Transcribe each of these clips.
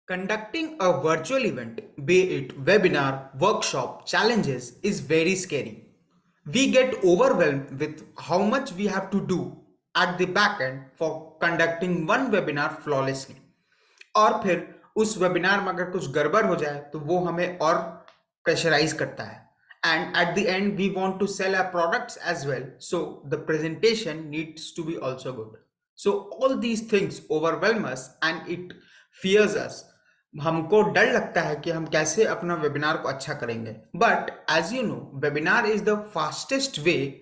Conducting a virtual event, be it webinar, workshop, challenges, is very scary. We get overwhelmed with how much we have to do at the back end for conducting one webinar flawlessly. और फिर उस webinar में अगर कुछ गड़बड़ हो जाए तो वो हमें और प्रेशराइज करता है. And at the end, we want to sell our products as well. So the presentation needs to be also good. So all these things overwhelm us and it fears us. हमको डर लगता है कि हम कैसे अपना वेबिनार को अच्छा करेंगे. But as you know, webinar is the fastest way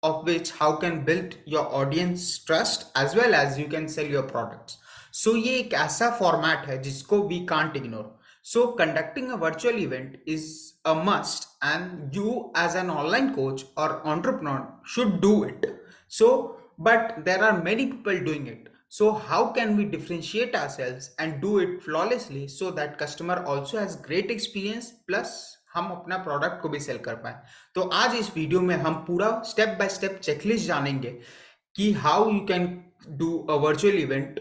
of which how can build your audience trust as well as you can sell your products. So ये एक ऐसा format है जिसको we can't ignore. So conducting a virtual event is a must and you as an online coach or entrepreneur should do it. So, but there are many people doing it. So how can we differentiate ourselves and do it flawlessly so that customer also has great experience plus हम अपना product को भी cell कर पाए. तो आज इस video में हम पूरा स्टेप बाय स्टेप चेकलिस्ट जानेंगे कि how you can do a virtual event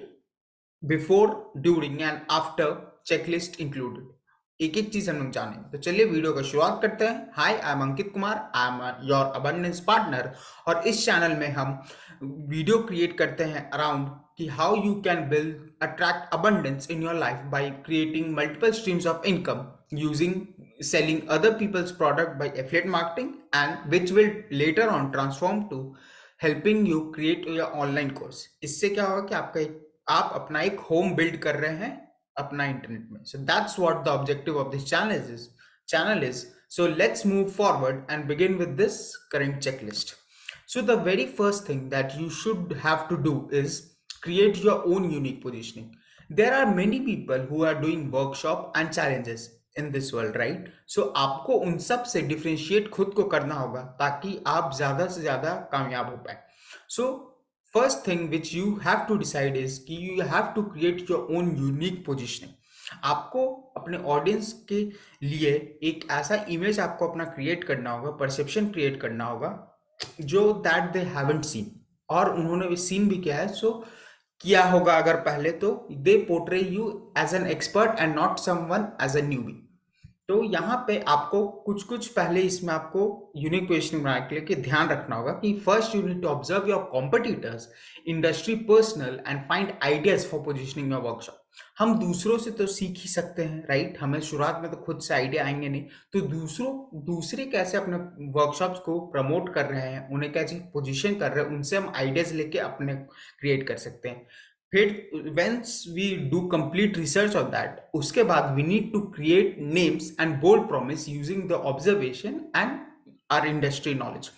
before, during and after, checklist included. एक एक चीज हम लोग जानेंगे. तो चलिए वीडियो का शुरुआत करते हैं. Hi, I am Ankit Kumar, I am your abundance partner. और इस चैनल में हम वीडियो क्रिएट करते हैं अराउंड कि how you can build attract abundance in your life by creating multiple streams of income using selling other people's product by affiliate marketing, and which will later on transform to helping you create your online course. इससे क्या होगा कि आप अपना एक home build कर रहे हैं अपना इंटरनेट में. So that's what the objective of this channel is. So let's move forward and begin with this current checklist. So the very first thing that you should have to do is create your own unique positioning. There are many people who are doing workshop and challenges in this world, right? So आपको उन सब से differentiate खुद को करना होगा ताकि आप ज्यादा से ज्यादा कामयाब हो पाए. So first thing which you have to decide is कि you have to create your own unique positioning. आपको अपने ऑडियंस के लिए एक ऐसा इमेज आपको अपना क्रिएट करना होगा, परसेप्शन क्रिएट करना होगा जो दैट दे हैवंट सीन, और उन्होंने सीन भी किया है. सो किया होगा अगर पहले, तो they portray you as an expert and not someone as a newbie. तो यहाँ पे आपको कुछ पहले इसमें आपको यूनिक पोजिशनिंग बनाने के लिए कि ध्यान रखना होगा कि first you need to observe your competitors, industry personal and find ideas for positioning your workshop. हम दूसरों से तो सीख ही सकते हैं, राइट? हमें शुरुआत में तो खुद से आइडिया आएंगे नहीं, तो दूसरे कैसे अपने वर्कशॉप्स को प्रमोट कर रहे हैं, उन्हें कैसे पोजिशन कर रहे हैं, उनसे हम आइडियाज लेके अपने क्रिएट कर सकते हैं. फिर once we do complete research on that, उसके बाद we need to create names and bold promise using the observation and our industry knowledge.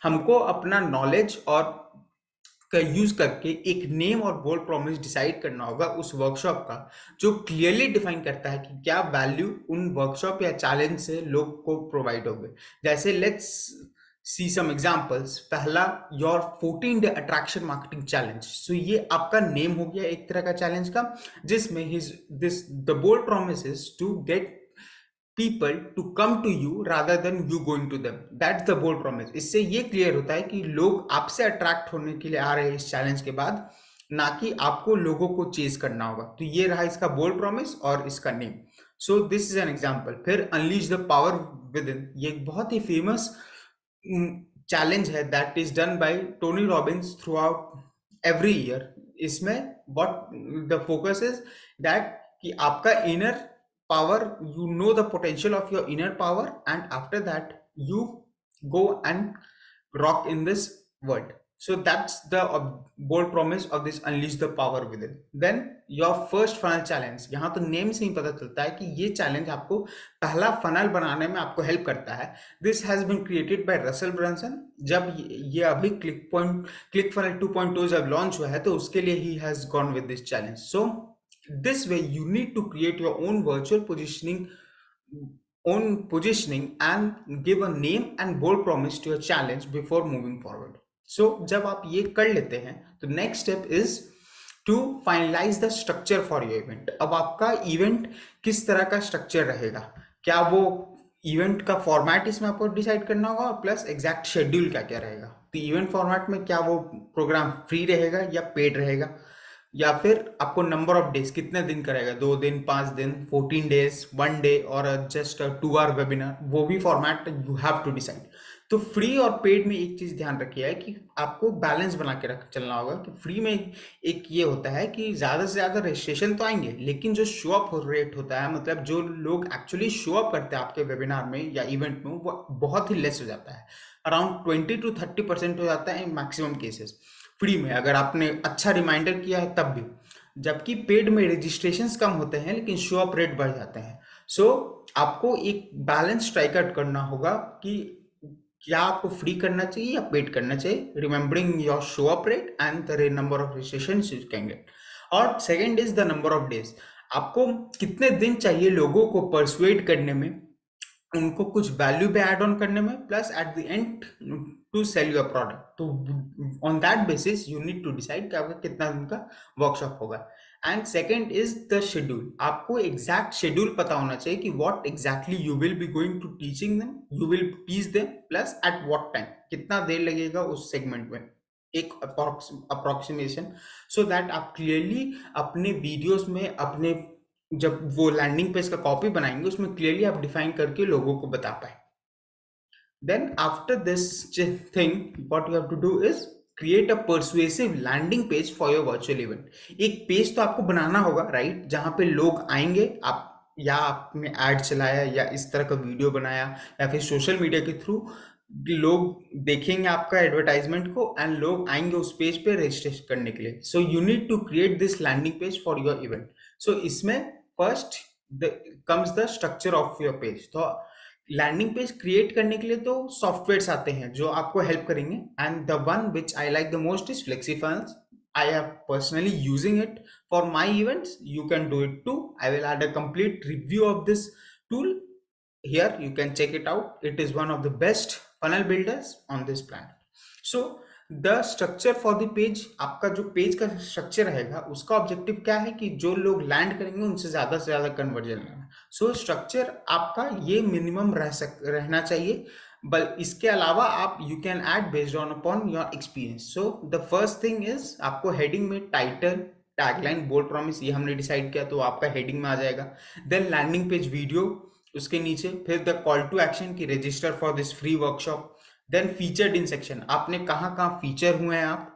हमको अपना नॉलेज और का यूज करके एक नेम और बोल्ड प्रॉमिस डिसाइड करना होगा उस वर्कशॉप का, जो क्लियरली डिफाइन करता है कि क्या वैल्यू उन वर्कशॉप या चैलेंज से लोग को प्रोवाइड होंगे. जैसे लेट्स सी सम एग्जांपल्स. पहला, your 14-day attraction marketing challenge. So ये आपका नेम हो गया एक तरह का चैलेंज का, जिसमें the bold promise is to get people to come to you rather than you going to them. That's the bold promise. इससे ये क्लियर होता है कि लोग आपसे अट्रैक्ट होने के लिए आ रहे हैं इस चैलेंज के बाद, ना कि आपको लोगों को चेज करना होगा. तो ये रहा इसका बोल्ड प्रॉमिस और इसका name. So this is an example. फिर अनलीश द पावर विद इन. ये एक बहुत ही फेमस चैलेंज है that is done by Tony Robbins throughout every year. इसमें what the focus is that कि आपका inner power, you know the potential of your inner power, and after that you go and rock in this world. So that's the bold promise of this unleash the power within. Then your first funnel challenge. यहाँ तो name से ही पता चलता है कि ये challenge आपको पहला फनल बनाने में आपको हेल्प करता है. This has been created by Russell Brunson. जब ये अभी क्लिक फनल 2.0 जब लॉन्च हुआ है, तो उसके लिए he has gone with this challenge. So this way you need to create your own virtual positioning and give a name and bold promise to your challenge before moving forward. So जब आप ये कर लेते हैं, तो next step is to finalize the structure for your event. अब आपका event किस तरह का स्ट्रक्चर रहेगा, क्या वो इवेंट का फॉर्मेट इसमें आपको डिसाइड करना होगा, और प्लस एग्जैक्ट शेड्यूल क्या क्या रहेगा. तो इवेंट फॉर्मेट में क्या वो प्रोग्राम फ्री रहेगा या पेड रहेगा, या फिर आपको नंबर ऑफ डेज कितने दिन करेगा, 2 दिन, 5 दिन, 14 डेज, 1 डे और जस्ट 2 आवर वेबिनार, वो भी format you have to decide. तो फ्री और पेड में एक चीज ध्यान रखिए है कि आपको बैलेंस बना के रख चलना होगा कि फ्री में एक ये होता है कि ज्यादा से ज्यादा रजिस्ट्रेशन तो आएंगे, लेकिन जो शो अप रेट होता है, मतलब जो लोग एक्चुअली शो अप करते हैं आपके वेबिनार में या इवेंट में, वो बहुत ही लेस हो जाता है। अराउंड 20 to 30% हो जाता है इन मैक्सिमम केसेस फ्री में, अगर आपने अच्छा रिमाइंडर किया है तब भी। जबकि पेड में रजिस्ट्रेशंस कम होते हैं लेकिन शो अप रेट बढ़ जाते हैं। सो आपको एक बैलेंस स्ट्राइक आउट करना होगा कि क्या आपको फ्री करना चाहिए या पेड करना चाहिए, remembering your show up rate and the number of registration you can get. और second is the number of days. आपको कितने दिन चाहिए लोगों को परसुएड करने में, उनको कुछ वैल्यू पे ऐड ऑन करने में, plus at the end to sell your product. तो on that basis you need to decide कि आपका कितना दिन का वर्कशॉप होगा। And second is the schedule. आपको एग्जैक्ट शेड्यूल पता होना चाहिए कि what exactly you will be going to teaching them, you will teach them, plus at what time, कितना देर लगेगा उस सेगमेंट में, एक अप्रोक्सीमेशन, सो दैट आप क्लियरली अपने वीडियोस में, अपने जब वो लैंडिंग पेज का कॉपी बनाएंगे उसमें क्लियरली आप डिफाइन करके लोगों को बता पाए। Then after this thing what you have to do is create a persuasive landing page for your virtual event. एक पेज तो आपको बनाना होगा, राइट, जहां पे लोग आएंगे, आप या आपने एड चलाया या इस तरह का वीडियो बनाया या फिर सोशल मीडिया के थ्रू लोग देखेंगे आपका एडवर्टाइजमेंट को एंड लोग आएंगे उस पेज पे रजिस्ट्रेशन करने के लिए। So you need to create this landing page for your event. So इसमें first comes the structure of your page. तो लैंडिंग पेज क्रिएट करने के लिए तो सॉफ्टवेयर्स आते हैं जो आपको हेल्प करेंगे, and the one which I like the most is Flexifunnels. I am personally using it for my events. You can do it too. I will add a complete review of this tool here. You can check it out. It is one of the best funnel builders on this planet. So the structure for the page, आपका जो page का structure रहेगा उसका objective क्या है कि जो लोग लैंड करेंगे उनसे ज्यादा से ज्यादा कन्वर्जन लेना। सो स्ट्रक्चर आपका ये मिनिमम रहना चाहिए, बल इसके अलावा आप you can add based on upon your experience. So the first thing is आपको हेडिंग में टाइटल, टैगलाइन, बोल्ड प्रॉमिस, ये हमने डिसाइड किया तो आपका हेडिंग में आ जाएगा। देन लैंडिंग पेज वीडियो उसके नीचे, फिर द कॉल टू एक्शन की register for this free workshop. Then featured in section, आपने कहाँ कहाँ फीचर हुए हैं आप।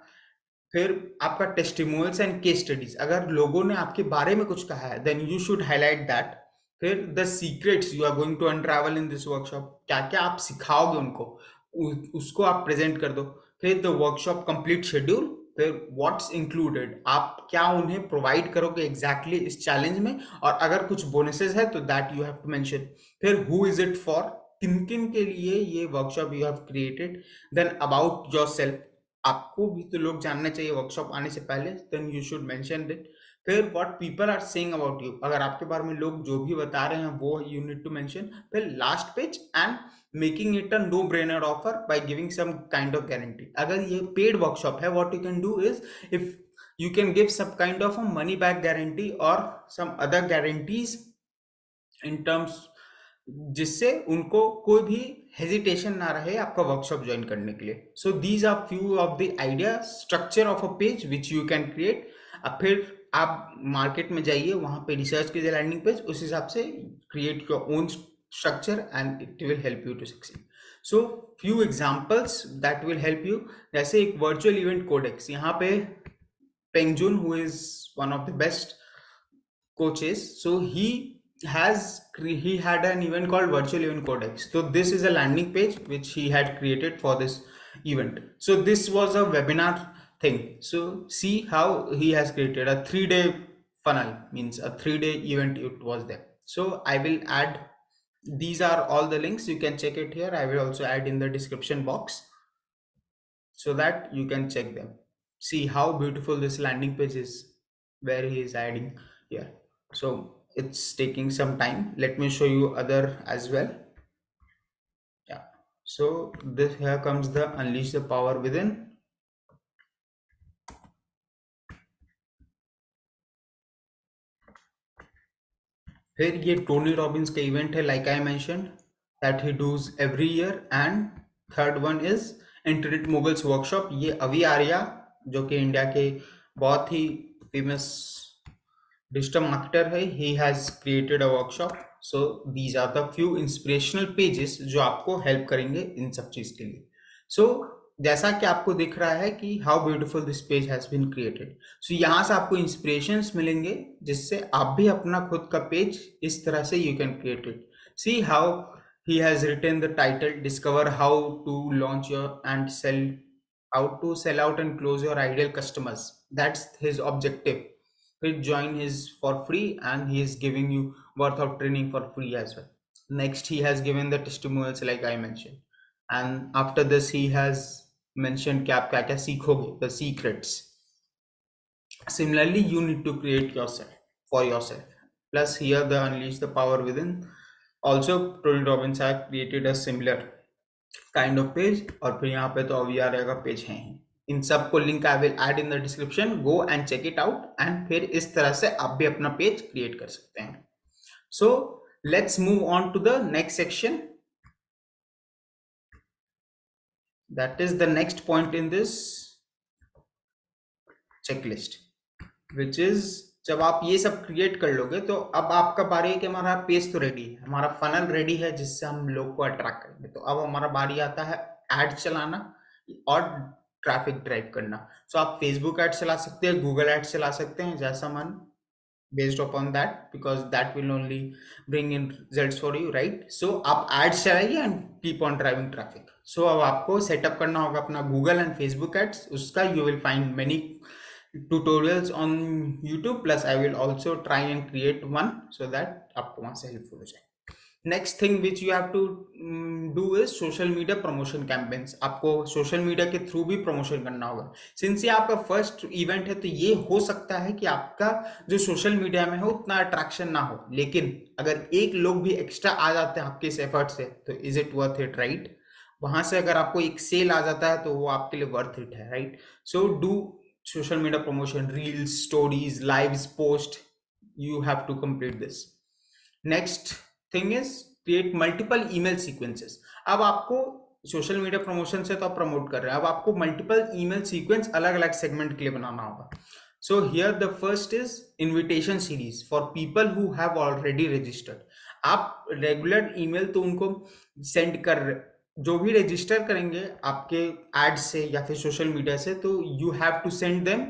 फिर आपका टेस्टिमोनियल्स एंड केस स्टडीज, अगर लोगों ने आपके बारे में कुछ कहा है then you should highlight that. फिर the secrets you are going to unravel in this workshop, क्या क्या आप सिखाओगे उनको, उसको आप प्रेजेंट कर दो। फिर द वर्कशॉप कंप्लीट शेड्यूल, फिर व्हाट्स इंक्लूडेड, आप क्या उन्हें प्रोवाइड करोगे एग्जैक्टली इस चैलेंज में, और अगर कुछ बोनसेस है तो that you have to mention. फिर हु इज इट फॉर, किन किन के लिए ये workshop you have created. Then about yourself, आपको भी तो लोग जानना चाहिए वर्कशॉप आने से पहले, then you should mention it. फिर what people are saying about you, अगर आपके बारे में लोग जो भी बता रहे हैं वो यू नीड टू मेंशन। फिर last page and making it a no brainer offer by giving some kind of guarantee. अगर ये पेड वर्कशॉप है, what you can do is if you can give some kind of a money back guarantee or some other guarantees in terms, जिससे उनको कोई भी hesitation ना रहे आपका वर्कशॉप ज्वाइन करने के लिए। So these are few of the idea structure of a page which you can create. अब फिर आप मार्केट में जाइए, वहां पे रिसर्च कीजिए लैंडिंग पेज, उस हिसाब से create your own structure and it will help you to succeed. So few examples that will help you, जैसे एक वर्चुअल इवेंट कोडेक्स, यहाँ पे पेंगजुन who is one of the best coaches, so he had an event called virtual event codex. So this is a landing page which he had created for this event. So this was a webinar thing. So see how he has created a 3-day funnel, means a 3-day event it was there. So I will add, these are all the links, you can check it here. I will also add in the description box so that you can check them. See how beautiful this landing page is where he is adding here. So it's taking some time, let me show you other as well. Yeah, so this, here comes the unleash the power within. फिर ये Tony Robbins का event है, like I mention that he does every year. And third one is internet moguls workshop, ये अभी आर्या जो कि India के बहुत ही famous digital marketer है, he has created a workshop. So these are the few inspirational pages जो आपको help करेंगे इन सब चीज के लिए. So जैसा कि आपको दिख रहा है कि how beautiful this page has been created. So यहाँ से आपको inspirations मिलेंगे जिससे आप भी अपना खुद का पेज इस तरह से you can create it. See how he has written the title, discover how to launch your and sell, how to sell out and close your ideal customers. That's his objective. Please join his for free, and he is giving you worth of training for free as well. Next, he has given the testimonials like I mentioned, and after this he has mentioned कि आप क्या क्या सीखोगे, the secrets. Similarly, you need to create yourself for yourself. Plus here the unleash the power within. Also Tony Robbins have created a similar kind of page, और फिर यहाँ पे तो OVR का पेज है ही. इन सबको link I will add in the description, go and check it out, and फिर इस तरह से आप भी अपना पेज क्रिएट कर सकते हैं. So let's move on to the next section. That is the next point in this checklist, which is जब आप ये सब क्रिएट कर लोगे तो अब आपका बारी है कि हमारा पेज तो रेडी है, हमारा फनल रेडी है जिससे हम लोग को अट्रैक्ट करेंगे. तो अब हमारा बारी आता है एड चलाना और ट्रैफिक ड्राइव करना. सो आप फेसबुक एड चला सकते हैं, गूगल एड चला सकते हैं, जैसा मन, based upon that, because that will only bring in results for you, right. So आप एड चलाइए and keep on driving traffic. So अब आपको सेटअप करना होगा अपना गूगल एंड फेसबुक एड्स. उसका you will find many tutorials on YouTube, plus I will also try and create one so that आपको वहां से हेल्पफुल हो जाए. Next thing which you have to do is social media promotion campaigns. आपको social media के through भी promotion करना होगा. सिंस ये आपका फर्स्ट इवेंट है तो ये हो सकता है कि आपका जो सोशल मीडिया में हो उतना अट्रैक्शन ना हो, लेकिन अगर एक लोग भी एक्स्ट्रा आ जाते हैं आपके इस एफर्ट से तो is it worth it, right. वहां से अगर आपको एक सेल आ जाता है तो वो आपके लिए वर्थ इट है, right. So do social media promotion, reels, stories, lives, post. You have to complete this. Next thing is create multiple email sequences. अब आपको सोशल मीडिया प्रमोशन से तो आप प्रमोट कर रहे हैं, अब आपको मल्टीपल ईमेल सीक्वेंस अलग अलग सेगमेंट के लिए बनाना होगा. So here the first is invitation series for people who have already registered. आप रेगुलर ईमेल तो उनको सेंड कर रहे, जो भी रजिस्टर करेंगे आपके एड से या फिर सोशल मीडिया से, तो you have to send them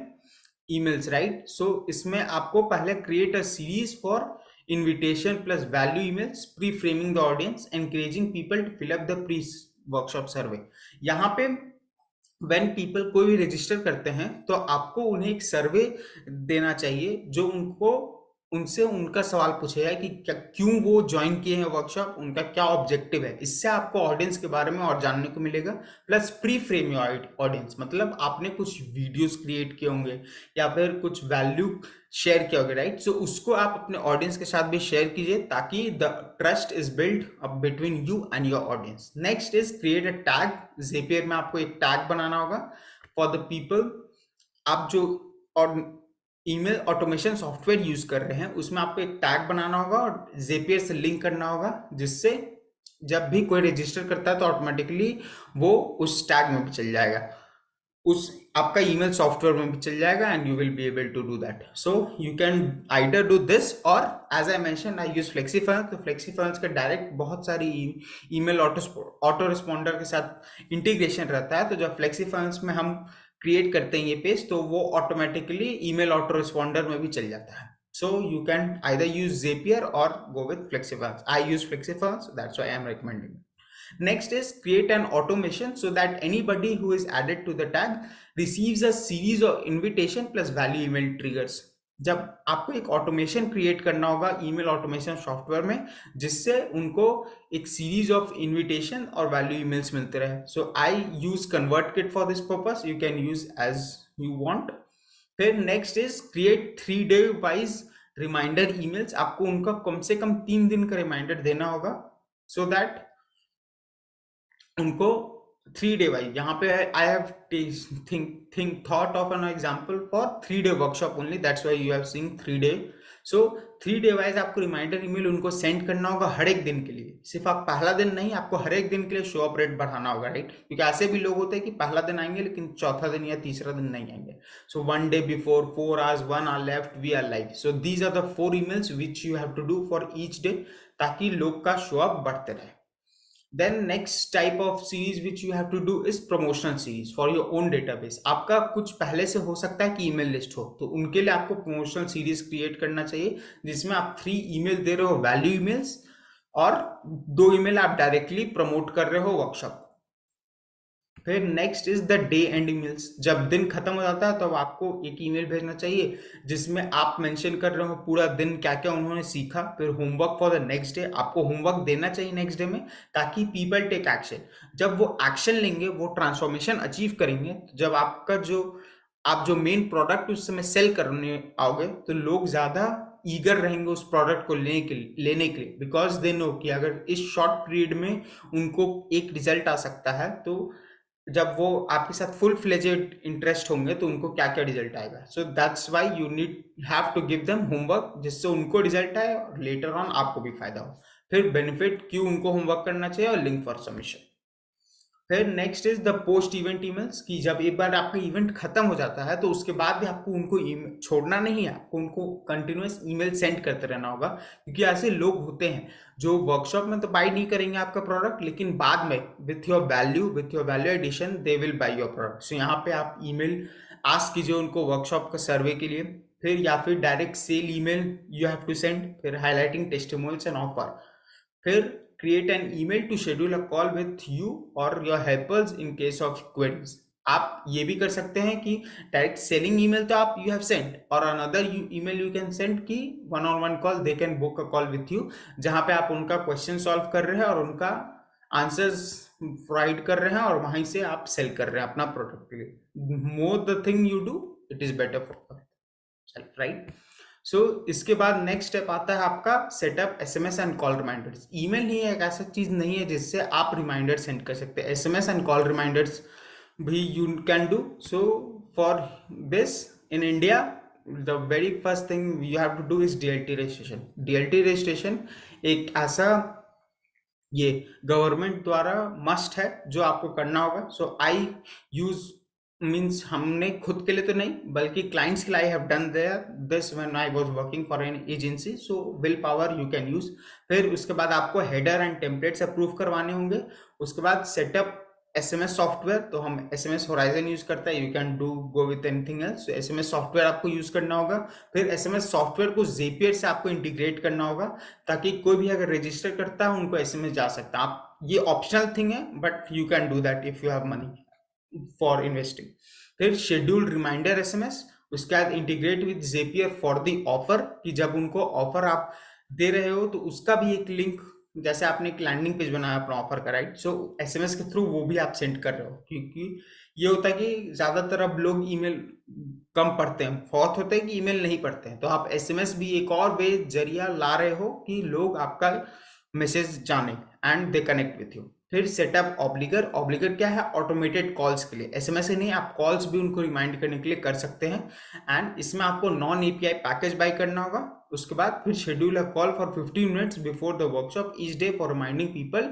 emails, right. So इसमें आपको पहले create a series for invitation plus value emails, pre framing the audience, encouraging people to fill up the pre workshop survey. यहाँ पे when people कोई भी register करते हैं तो आपको उन्हें एक सर्वे देना चाहिए जो उनसे उनका सवाल पूछेगा कि क्यों वो ज्वाइन किए हैं वर्कशॉप, उनका क्या ऑब्जेक्टिव है. इससे आपको ऑडियंस के बारे में और जानने को मिलेगा. Plus pre frame your audience, मतलब आपने कुछ वीडियोस क्रिएट किए होंगे या फिर कुछ वैल्यू शेयर किया होगा, राइट. सो उसको आप अपने ऑडियंस के साथ भी शेयर कीजिए ताकि the trust is build up between you and your audience. Next is create a tag. Zapier में आपको एक टैग बनाना होगा फॉर द पीपल. आप जो ईमेल ऑटोमेशन सॉफ्टवेयर यूज कर रहे हैं उसमें आपको एक टैग बनाना होगा और ज़ेपियर से लिंक करना होगा, जिससे जब भी कोई रजिस्टर करता है तो ऑटोमेटिकली वो उस टैग में भी चल जाएगा, उस आपका ईमेल सॉफ्टवेयर में भी चल जाएगा, and you will be able to do that. So you can either do this, और as I mention I use Flexifunnels. तो फ्लेक्सीफर्न का डायरेक्ट बहुत सारी ईमेल ऑटो रिस्पॉन्डर के साथ इंटीग्रेशन रहता है. तो जब फ्लेक्सीफर्न में हम क्रिएट करते हैं ये पेज तो वो ऑटोमेटिकली ईमेल ऑटो रिस्पॉन्डर में भी चल जाता है. So you can either use Zapier or go with Flexifunnels. I use Flexifunnels, so that's why I am recommending it. Next is create an automation so that anybody who is added to the tag receives a series of invitation plus value email triggers. जब आपको एक automation create करना होगा email automation software में, जिससे उनको एक series of invitation और वैल्यू ईमेल्स मिलते रहे. So I use ConvertKit for this purpose. You can use as you want. फिर next is create 3 day wise reminder emails. आपको उनका कम से कम 3 दिन का रिमाइंडर देना होगा, सो दैट उनको 3 day वाइज यहाँ पे I have think thought of an example for 3 day workshop only, that's why you have seen 3 day। So 3 day wise आपको रिमाइंडर ईमेल उनको सेंड करना होगा हर एक दिन के लिए, सिर्फ आप पहला दिन नहीं, आपको हर एक दिन के लिए शो अप रेट बढ़ाना होगा, राइट? क्योंकि ऐसे भी लोग होते हैं कि पहला दिन आएंगे लेकिन चौथा दिन या तीसरा दिन नहीं आएंगे। So 1 day before, 4 hours, 1 hour left, we are live. So these are the 4 emails which you have to do for each day, ताकि लोग का शो अप बढ़ते रहे। Then next type of series which you have to do is promotional series for your own database। आपका कुछ पहले से हो सकता है कि ईमेल लिस्ट हो, तो उनके लिए आपको promotional series क्रिएट करना चाहिए, जिसमें आप 3 ईमेल दे रहे हो वैल्यू ईमेल्स, और 2 ईमेल आप डायरेक्टली प्रमोट कर रहे हो वर्कशॉप। फिर next is the day and emails. जब दिन खत्म हो जाता है तो आपको एक ईमेल भेजना चाहिए जिसमें आप मेंशन कर रहे हो पूरा दिन क्या क्या उन्होंने सीखा। फिर homework for the next day, आपको होमवर्क देना चाहिए नेक्स्ट डे में, ताकि पीपल टेक एक्शन। जब वो एक्शन लेंगे, वो ट्रांसफॉर्मेशन अचीव करेंगे, जब आपका जो आप जो मेन प्रोडक्ट उस समय सेल करने आओगे, तो लोग ज्यादा ईगर रहेंगे उस प्रोडक्ट को लेने के लिए, बिकॉज दे नो कि अगर इस शॉर्ट पीरियड में उनको एक रिजल्ट आ सकता है, तो जब वो आपके साथ फुल फ्लेजेड इंटरेस्ट होंगे तो उनको क्या क्या रिजल्ट आएगा। So that's why you need have to give them homework, जिससे उनको रिजल्ट आए और लेटर ऑन आपको भी फायदा हो। फिर बेनिफिट क्यों उनको होमवर्क करना चाहिए, और लिंक फॉर सबमिशन। फिर next is the post event emails, कि जब एक बार आपका इवेंट खत्म हो जाता है तो उसके बाद भी आपको उनको छोड़ना नहीं है, आपको उनको कंटिन्यूअस ईमेल सेंड करते रहना होगा। क्योंकि ऐसे लोग होते हैं जो वर्कशॉप में तो बाय नहीं करेंगे आपका प्रोडक्ट, लेकिन बाद में with your value addition they will buy your product. So यहाँ पे आप ईमेल आस्क कीजिए उनको वर्कशॉप का सर्वे के लिए। फिर या फिर direct sale email you have to send, फिर हाईलाइटिंग टेस्टिमोनियल्स एंड ऑफर। फिर create an email to schedule a call with you or your helpers in case of queries। आप ये भी कर सकते हैं कि डायरेक्ट सेलिंग ईमेल तो आप यू हैव सेंड, और another email you can send कि 1-on-1 call, they can book a call with you, जहां पे आप उनका क्वेश्चन सॉल्व कर रहे हैं और उनका आंसर्स प्रोवाइड कर रहे हैं, और वहीं से आप सेल कर रहे हैं अपना प्रोडक्ट के लिए। More the thing you do, it is better for self, right? So इसके बाद नेक्स्ट स्टेप आता है आपका setup SMS and call reminders. Email ही एक ऐसा चीज नहीं है जिससे आप रिमाइंडर सेंड कर सकते हैं, एसएमएस एंड कॉल रिमाइंडर्स भी you can do. So for this in India, the very first thing you have to do is DLT registration. DLT registration एक ऐसा ये गवर्नमेंट द्वारा मस्ट है जो आपको करना होगा। सो आई यूज मीन्स हमने खुद के लिए तो नहीं, बल्कि क्लाइंट्स के लिए I have done there this when I was working for an agency. So will power you can use. फिर उसके बाद आपको हेडर एंड टेम्पलेट्स अप्रूव करवाने होंगे। उसके बाद सेटअप एसएमएस सॉफ्टवेयर, तो हम एसएमएस होराइजन यूज करते हैं, you can do go with anything else. So SMS software आपको यूज करना होगा। फिर एसएमएस सॉफ्टवेयर को जेपियर से आपको इंटीग्रेट करना होगा, ताकि कोई भी अगर रजिस्टर करता है उनको एसएमएस जा सकता है। आप ये ऑप्शनल थिंग है, but you can do that if you have money for investing. फिर शेड्यूल्ड रिमाइंडर एसएमएस, उसके बाद integrate with Zapier for the offer, कि जब उनको ऑफर आप दे रहे हो तो उसका भी एक लिंक, जैसे आपने एक लैंडिंग पेज बनाया अपना ऑफर का, राइट? सो एसएमएस के थ्रू वो भी आप सेंड कर रहे हो, क्योंकि ये होता है कि ज्यादातर अब लोग ईमेल कम पढ़ते हैं, बहुत होते हैं कि ईमेल नहीं पढ़ते हैं, तो आप एसएमएस भी एक और वे जरिया ला रहे हो कि लोग आपका मैसेज जाने and they connect with you. फिर सेटअप ऑब्लिगर। ऑब्लिगर क्या है? ऑटोमेटेड कॉल्स के लिए, एसएमएस ही नहीं, आप कॉल्स भी उनको रिमाइंड करने के लिए कर सकते हैं। एंड इसमें आपको नॉन एपीआई पैकेज बाय करना होगा। उसके बाद फिर schedule a call for 15 minutes before the workshop each day for reminding people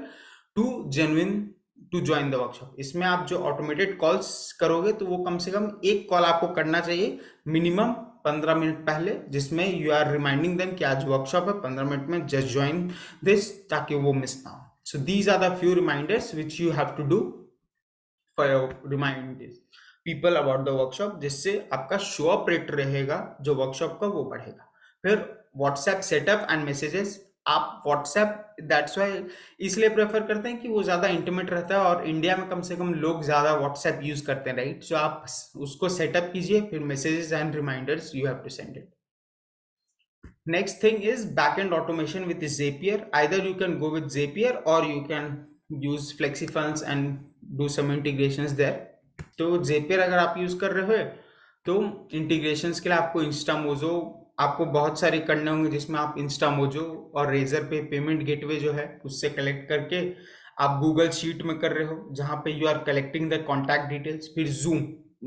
to join the workshop. इसमें आप जो ऑटोमेटेड कॉल्स करोगे तो वो कम से कम एक कॉल आपको करना चाहिए मिनिमम 15 मिनट पहले, जिसमें यू आर रिमाइंडिंग देम कि आज वर्कशॉप है, 15 मिनट में जस्ट ज्वाइन दिस, ताकि वो मिस ना हो। So these are the few reminders which you have to do for remind people about the workshop, जिससे आपका शो अप रेट रहेगा जो वर्कशॉप का वो बढ़ेगा। फिर व्हाट्सएप सेटअप एंड मैसेजेस। आप व्हाट्सएप दैट्स वाई इसलिए प्रेफर करते हैं कि वो ज़्यादा इंटीमेट रहता है, और इंडिया में कम से कम लोग ज़्यादा व्हाट्सएप यूज़ करते हैं, राइट? सो आप उसको सेटअप कीजिए, फिर messages and reminders you have to send it. Next thing is backend automation with Zapier. Either you can go with Zapier or you can use FlexiFunnels and do some integrations there. तो Zapier अगर आप use कर रहे हो तो integrations के लिए आपको इंस्टामोजो आपको बहुत सारे करने होंगे, जिसमें आप इंस्टामोजो और रेजर पे पेमेंट गेटवे जो है उससे कलेक्ट करके आप गूगल शीट में कर रहे हो जहां पे you are collecting the contact details, फिर जूम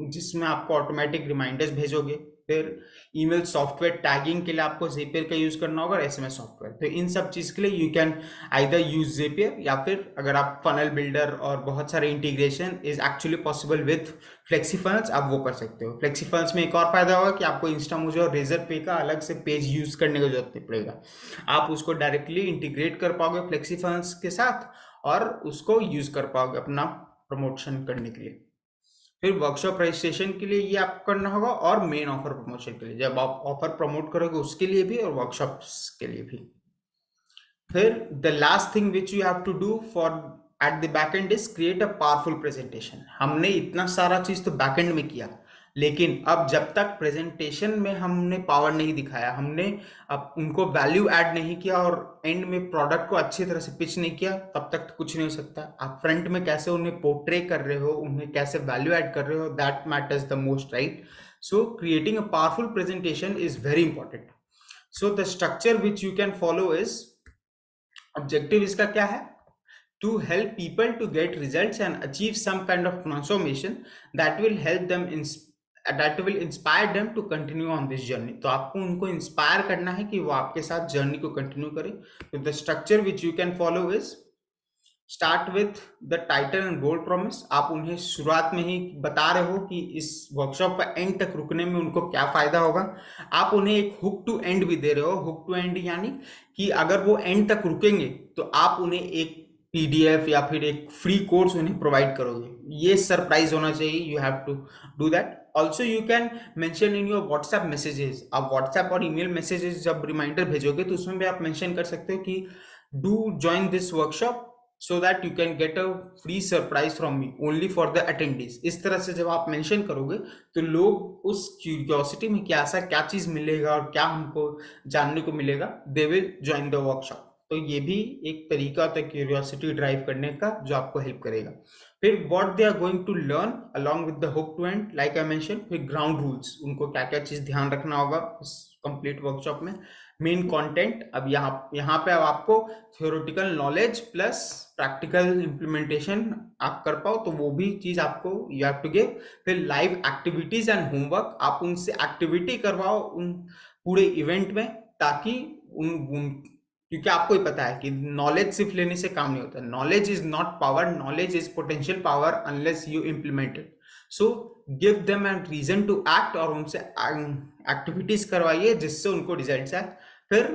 जिसमें आपको ऑटोमेटिक रिमाइंडर्स भेजोगे, फिर ईमेल सॉफ्टवेयर टैगिंग के लिए आपको Zapier का यूज करना होगा, एसएमएस सॉफ्टवेयर। तो इन सब चीज के लिए you can either use Zapier, या फिर अगर आप फनल बिल्डर और बहुत सारे integration is actually possible with Flexifunnels, आप वो कर सकते हो। फ्लेक्सीफनल्स में एक और फायदा होगा कि आपको इंस्टामुझे और रेजर पे का अलग से पेज यूज करने की जरूरत नहीं पड़ेगा, आप उसको डायरेक्टली इंटीग्रेट कर पाओगे फ्लेक्सीफनल्स के साथ और उसको यूज कर पाओगे अपना प्रमोशन करने के लिए। फिर वर्कशॉप रजिस्ट्रेशन के लिए ये आपको करना होगा, और मेन ऑफर प्रमोशन के लिए जब आप ऑफर प्रमोट करोगे उसके लिए भी और वर्कशॉप्स के लिए भी। फिर the last thing which you have to do for at the back end is create a powerful presentation. हमने इतना सारा चीज तो बैक एंड में किया, लेकिन अब जब तक प्रेजेंटेशन में हमने पावर नहीं दिखाया, हमने अब उनको वैल्यू ऐड नहीं किया और एंड में प्रोडक्ट को अच्छी तरह से पिच नहीं किया, तब तक तो कुछ नहीं हो सकता। आप फ्रंट में कैसे उन्हें पोर्ट्रे कर रहे हो, उन्हें कैसे वैल्यू ऐड कर रहे हो, that matters the most, right? So creating a powerful presentation is very important. So the structure which you can follow is, objective इसका क्या है? To help people to get results and achieve some kind of transformation that will help them that will inspire them to continue on this journey। तो आपको उनको inspire करना है कि वो आपके साथ जर्नी को कंटिन्यू करें। तो the structure which you can follow is, start with the title and goal promise. आप उन्हें शुरुआत में ही बता रहे हो कि इस वर्कशॉप का एंड तक रुकने में उनको क्या फायदा होगा। आप उन्हें एक हुक टू एंड भी दे रहे हो। हुक टू एंड यानी कि अगर वो एंड तक रुकेंगे तो आप उन्हें एक पीडीएफ या फिर एक फ्री कोर्स उन्हें प्रोवाइड करोगे। ये सरप्राइज होना चाहिए, you have to do that. Also you can mention in your WhatsApp messages. आप व्हाट्सएप और ईमेल मैसेजेस जब रिमाइंडर भेजोगे तो उसमें भी आप मेंशन कर सकते हो कि do join this workshop so that you can get a free surprise from me only for the attendees। इस तरह से जब आप मेंशन करोगे तो लोग उस क्यूरियोसिटी में कि ऐसा क्या चीज मिलेगा और क्या हमको जानने को मिलेगा, they will join the workshop. तो ये भी एक तरीका होता है क्यूरियोसिटी ड्राइव करने का जो आपको हेल्प करेगा। फिर what they are going to learn along with the hook to end, like I mention. फिर ग्राउंड रूल्स, उनको क्या क्या चीज ध्यान रखना होगा इस कंप्लीट वर्कशॉप में। मेन कंटेंट, अब यहाँ पे अब आपको theoretical knowledge plus practical implementation आप कर पाओ, तो वो भी चीज आपको यू हैव टू गिव। फिर लाइव एक्टिविटीज एंड होमवर्क, आप उनसे एक्टिविटी करवाओ उन पूरे इवेंट में, ताकि क्योंकि आपको ही पता है कि नॉलेज सिर्फ लेने से काम नहीं होता। Knowledge is not power, knowledge is potential power unless you implement it. So give them an reason to act, और उनसे एक्टिविटीज करवाइए जिससे उनको रिजल्ट्स आए। फिर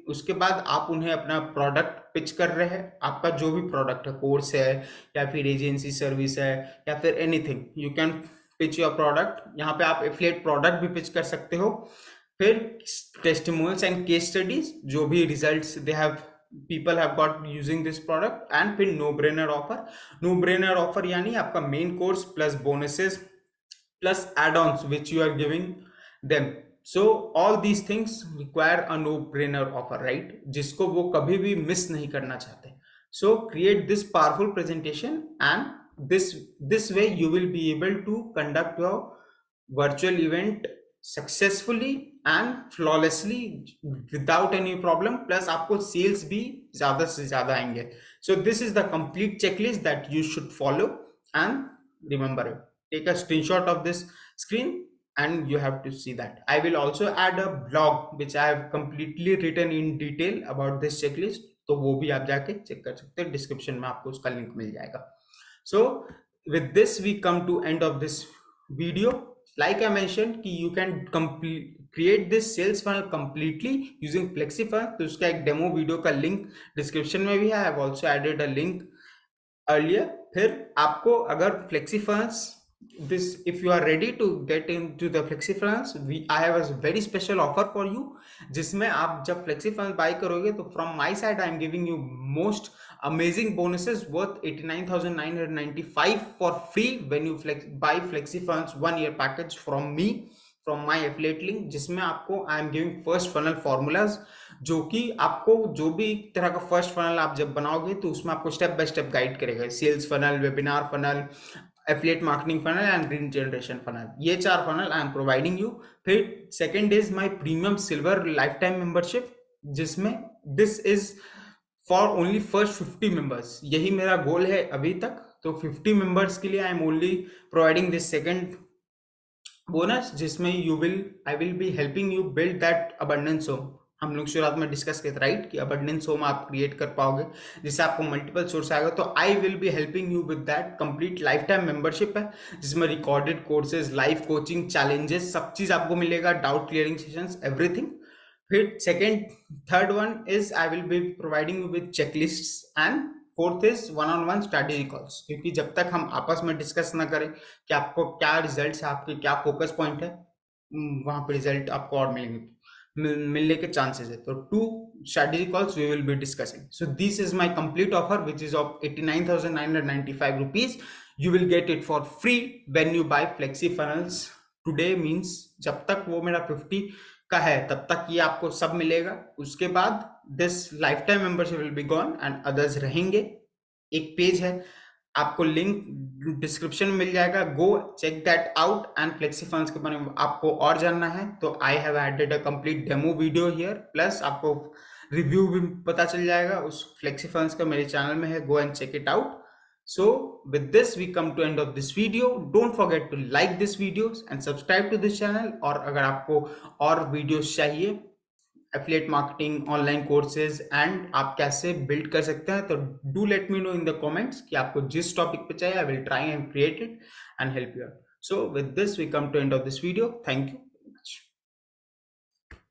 उसके बाद आप उन्हें अपना प्रोडक्ट पिच कर रहे हैं। आपका जो भी प्रोडक्ट है, कोर्स है या फिर एजेंसी सर्विस है या फिर anything, you can pitch your product. यहाँ पे आप एफिलिएट प्रोडक्ट भी पिच कर सकते हो। फिर टेस्टिमोनियल्स एंड केस स्टडीज, जो भी results they have people have got using this product। and फिर no brainer offer. No brainer offer यानी आपका main course plus bonuses plus add-ons which you are giving them। so all these things require a no brainer offer, right? जिसको वो कभी भी miss नहीं करना चाहते। so create this powerful presentation and this way you will be able to conduct your virtual event successfully and flawlessly without any problem, plus आपको sales भी ज्यादा से ज्यादा आएंगे। So this is the complete checklist that you should follow and remember it. Take a screenshot of this screen and you have to see that। I will also add a blog which I have completely written in detail about this checklist, तो वो भी आप जाके check कर सकते हैं, description में आपको उसका लिंक मिल जाएगा। So with this we come to end of this video। like I mentioned कि you can create this sales funnel completely using FlexiFunnels। तो उसका एक डेमो वीडियो का लिंक डिस्क्रिप्शन में भी है। I have also added a link earlier। फिर आपको अगर FlexiFunnels, this if you are ready to get into the FlexiFunnels, I have a very special offer for you, जिसमें आप जब FlexiFunnels buy करोगे तो from my side I am giving you most amazing bonuses worth 89,995 for free when you buy FlexiFunnels 1 year package from me, from my affiliate link, जिसमें आपको I am giving first funnel formulas, जो कि आपको जो भी तरह का first funnel आप जब बनाओगे तो उसमें आपको स्टेप बाय स्टेप गाइड करेगा। Sales funnel, webinar funnel, affiliate marketing funnel and lead generation funnel, ये 4 funnel I am providing you. फिर second is my premium silver life time membership, जिसमें this is for only first 50 members, यही मेरा गोल है अभी तक। तो 50 मेंबर्स के लिए I am only providing this second bonus, जिसमें you will I will be helping you build that abundance home. हम लोग शुरुआत में डिस्कस किए थे राइट, कि अबंडेंस होम आप क्रिएट कर पाओगे जिससे आपको मल्टीपल सोर्स आएगा। तो आई will be helping you with that. Complete life time membership है जिसमें recorded courses, live coaching, challenges, सब चीज आपको मिलेगा, डाउट क्लियरिंग सेशंस, एवरीथिंग। फिर second third one is I will be providing you with checklist, and fourth is one on one strategy calls. क्योंकि जब तक हम आपस में डिस्कस ना करें कि आपको क्या रिजल्ट्स है, आपके क्या फोकस पॉइंट है, वहां पे रिजल्ट आपको और मिलेंगे, मिलने के चांसेस है। तो 2 strategy calls we will be discussing. So this is my complete offer, which is of 89,995 rupees. You will get it for free when you buy FlexiFunnels today, means जब तक वो मेरा 50 का है तब तक ये आपको सब मिलेगा। उसके बाद this life time membership will be gone and others रहेंगे। एक पेज है, आपको लिंक डिस्क्रिप्शन में मिल जाएगा, go check that out. And flexi funds के बारे में आपको और जानना है तो I have added a complete demo video here, plus आपको रिव्यू भी पता चल जाएगा उस फ्लेक्सी फंड्स का, मेरे चैनल में है, go and check it out. So with this we come to end of this video. Don't forget to like this videos and subscribe to this channel। और अगर आपको और वीडियोस चाहिए affiliate marketing, online courses and आप कैसे build कर सकते हैं, तो do let me know in the comments कि आपको जिस टॉपिक पे चाहिए। I will try and create it and help you out. So with this we come to end of this video. Thank you.